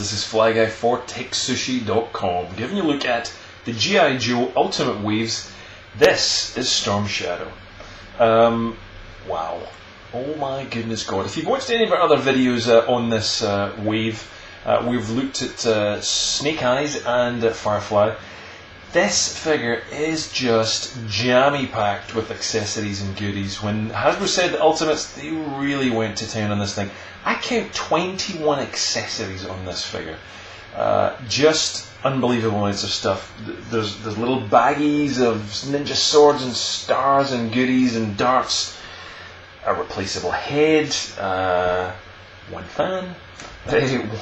This is Fly Guy for TekSushi.com, giving you a look at the G.I. Joe Ultimate Waves. This is Storm Shadow. Wow. Oh my goodness God. If you've watched any of our other videos on this wave, we've looked at Snake Eyes and Firefly. This figure is just jammy-packed with accessories and goodies. When Hasbro said the Ultimates, they really went to town on this thing. I count 21 accessories on this figure. Just unbelievable amounts of stuff. There's little baggies of ninja swords and stars and goodies and darts, a replaceable head, one fan,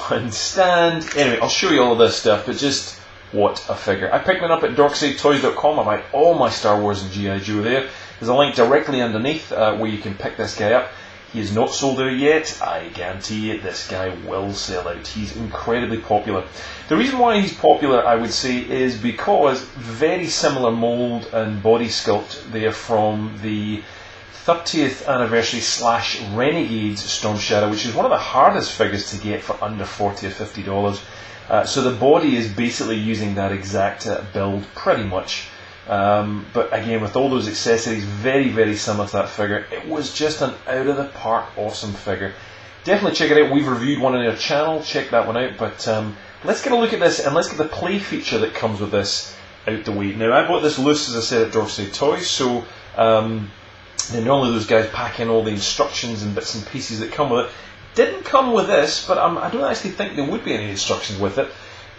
one stand. Anyway, I'll show you all of this stuff, but just what a figure. I picked one up at dorksideToys.com. I buy all my Star Wars and G.I. Joe there. There's a link directly underneath where you can pick this guy up. He is not sold out yet. I guarantee you this guy will sell out. He's incredibly popular. The reason why he's popular, I would say, is because very similar mould and body sculpt there from the 30th anniversary / Renegades Storm Shadow, which is one of the hardest figures to get for under $40 or $50. So the body is basically using that exact build pretty much. But again, with all those accessories, very, very similar to that figure. It was just an out-of-the-park awesome figure. Definitely check it out. We've reviewed one on our channel. Check that one out. But let's get a look at this, and let's get the play feature that comes with this out the way. Now, I bought this loose, as I said, at Dorkside Toys. So then normally those guys pack in all the instructions and bits and pieces that come with it. Didn't come with this, but I don't actually think there would be any instructions with it.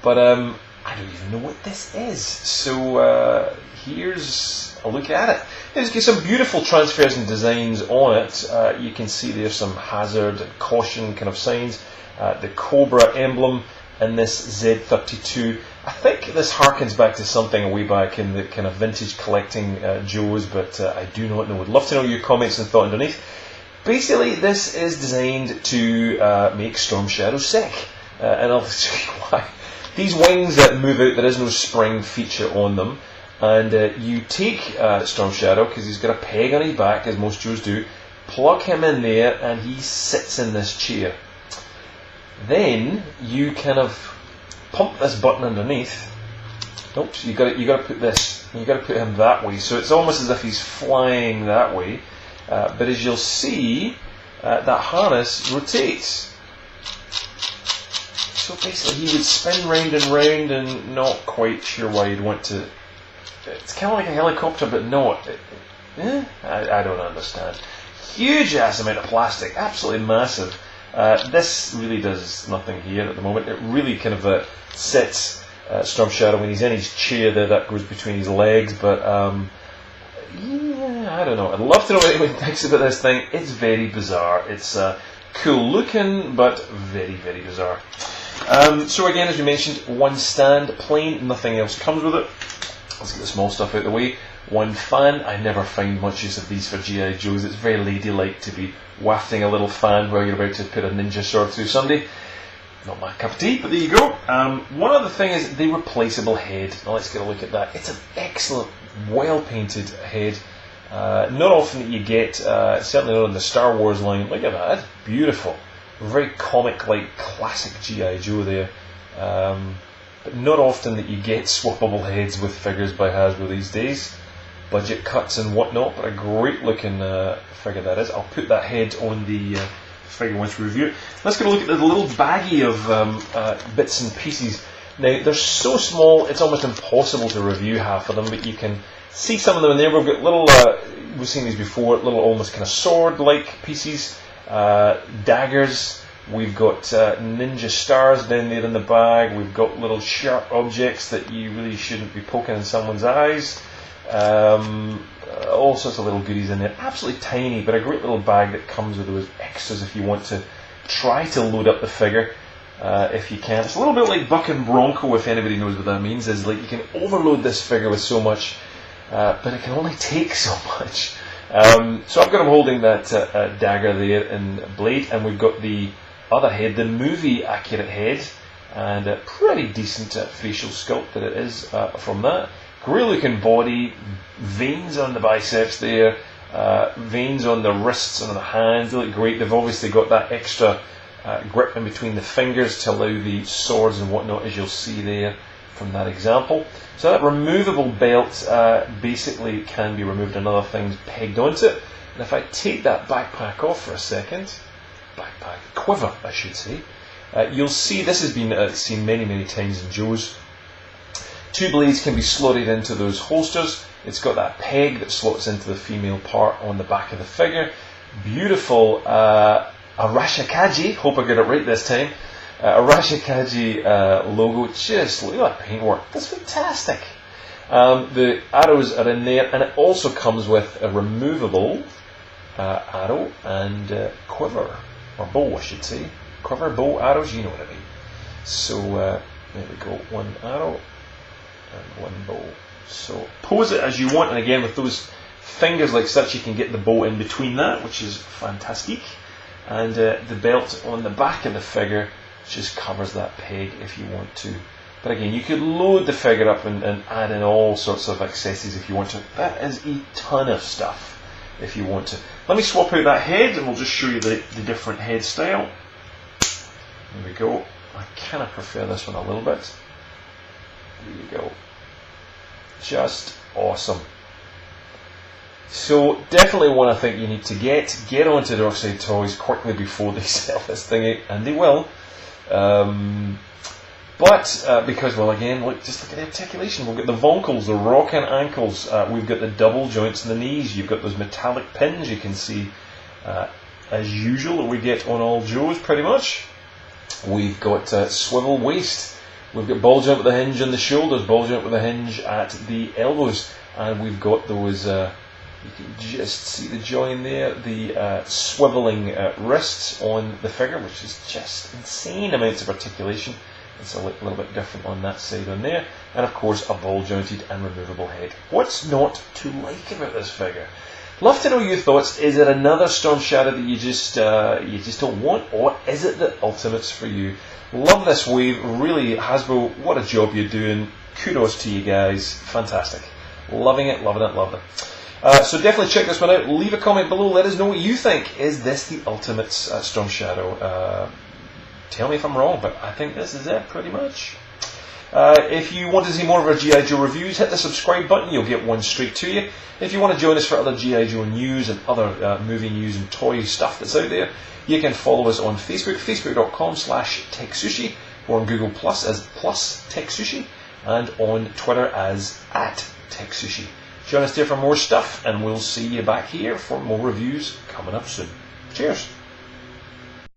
But I don't even know what this is. So here's a look at it. There's some beautiful transfers and designs on it. You can see there's some hazard and caution kind of signs. The Cobra emblem and this Z32. I think this harkens back to something way back in the kind of vintage collecting Joes, but I do not know. Would love to know your comments and thought underneath. Basically, this is designed to make Storm Shadow sick, and I'll show you why. These wings that move out, there is no spring feature on them, and you take Storm Shadow, because he's got a peg on his back, as most Joes do, plug him in there, and he sits in this chair. Then you kind of pump this button underneath. Oops, you got to put this. You got to put him that way, so it's almost as if he's flying that way. But as you'll see, that harness rotates. So basically he would spin round and round, and not quite sure why you'd want to. It's kind of like a helicopter, but not. I don't understand. Huge ass amount of plastic, absolutely massive. This really does nothing here at the moment. It really kind of sits Storm Shadow when he's in his chair there, that goes between his legs, but yeah, I don't know. I'd love to know what anyone thinks about this thing. It's very bizarre. It's cool looking, but very, very bizarre. So again, as we mentioned, one stand, plain, nothing else comes with it. Let's get the small stuff out of the way. One fan. I never find much use of these for G.I. Joes. It's very ladylike to be wafting a little fan while you're about to put a ninja sword through somebody. Not my cup of tea, but there you go. One other thing is the replaceable head. Now let's get a look at that. It's an excellent, well-painted head. Not often that you get, certainly not in the Star Wars line. Look at that, that's beautiful. Very comic-like, classic G.I. Joe there. But not often that you get swappable heads with figures by Hasbro these days. Budget cuts and whatnot, but a great-looking figure that is. I'll put that head on the figure once we review it. Let's get a look at the little baggie of bits and pieces. Now, they're so small, it's almost impossible to review half of them, but you can see some of them in there. We've got little, we've seen these before, little almost kind of sword-like pieces, daggers. We've got ninja stars down there in the bag. We've got little sharp objects that you really shouldn't be poking in someone's eyes. All sorts of little goodies in there. Absolutely tiny, but a great little bag that comes with those extras if you want to try to load up the figure. If you can. It's a little bit like Buck and Bronco, if anybody knows what that means. Is like you can overload this figure with so much, but it can only take so much. So I've got him holding that dagger there in blade, and we've got the other head, the movie accurate head, and a pretty decent facial sculpt that it is from that. Great looking body, veins on the biceps there, veins on the wrists and on the hands. They look great. They've obviously got that extra grip in between the fingers to allow the swords and whatnot, as you'll see there from that example. So that removable belt basically can be removed and other things pegged onto it. And if I take that backpack off for a second, quiver I should say, you'll see this has been seen many times in Joe's. Two blades can be slotted into those holsters. It's got that peg that slots into the female part on the back of the figure. Beautiful Arashikaji, hope I got it right this time. Arashikaji logo, just look at that paintwork, that's fantastic. The arrows are in there, and it also comes with a removable arrow and quiver, or bow I should say. Quiver, bow, arrows, you know what I mean. So there we go, one arrow and one bow. So pose it as you want, and again with those fingers like such you can get the bow in between that, which is fantastic. And the belt on the back of the figure just covers that peg if you want to. But again, you could load the figure up and add in all sorts of accessories if you want to. That is a ton of stuff if you want to. Let me swap out that head and we'll just show you the different head style. There we go. I kind of prefer this one a little bit. There you go. Just awesome. So definitely one I think you need to get onto Darkside Toys quickly before they sell this thing out, and they will. Because, well, again, look, just look at the articulation. We've got the vonkles, the rocking ankles. We've got the double joints in the knees. You've got those metallic pins you can see, as usual, that we get on all Joes pretty much. We've got swivel waist. We've got ball joint with a hinge on the shoulders, ball joint with a hinge at the elbows, and we've got those. You can just see the join there, the swiveling wrists on the figure, which is just insane amounts of articulation. It's a little bit different on that side on there. And of course, a ball jointed and removable head. What's not to like about this figure? Love to know your thoughts. Is it another Storm Shadow that you just don't want, or is it the Ultimates for you? Love this wave. Really, Hasbro, what a job you're doing. Kudos to you guys. Fantastic. Loving it, loving it, loving it. So definitely check this one out. Leave a comment below. Let us know what you think. Is this the Ultimates Storm Shadow? Tell me if I'm wrong, but I think this is it pretty much. If you want to see more of our G.I. Joe reviews, hit the subscribe button. You'll get one straight to you. If you want to join us for other G.I. Joe news and other movie news and toy stuff that's out there, you can follow us on Facebook, facebook.com/TekSushi, or on Google Plus as +TekSushi, and on Twitter as @TekSushi. Join us there for more stuff, and we'll see you back here for more reviews coming up soon. Cheers!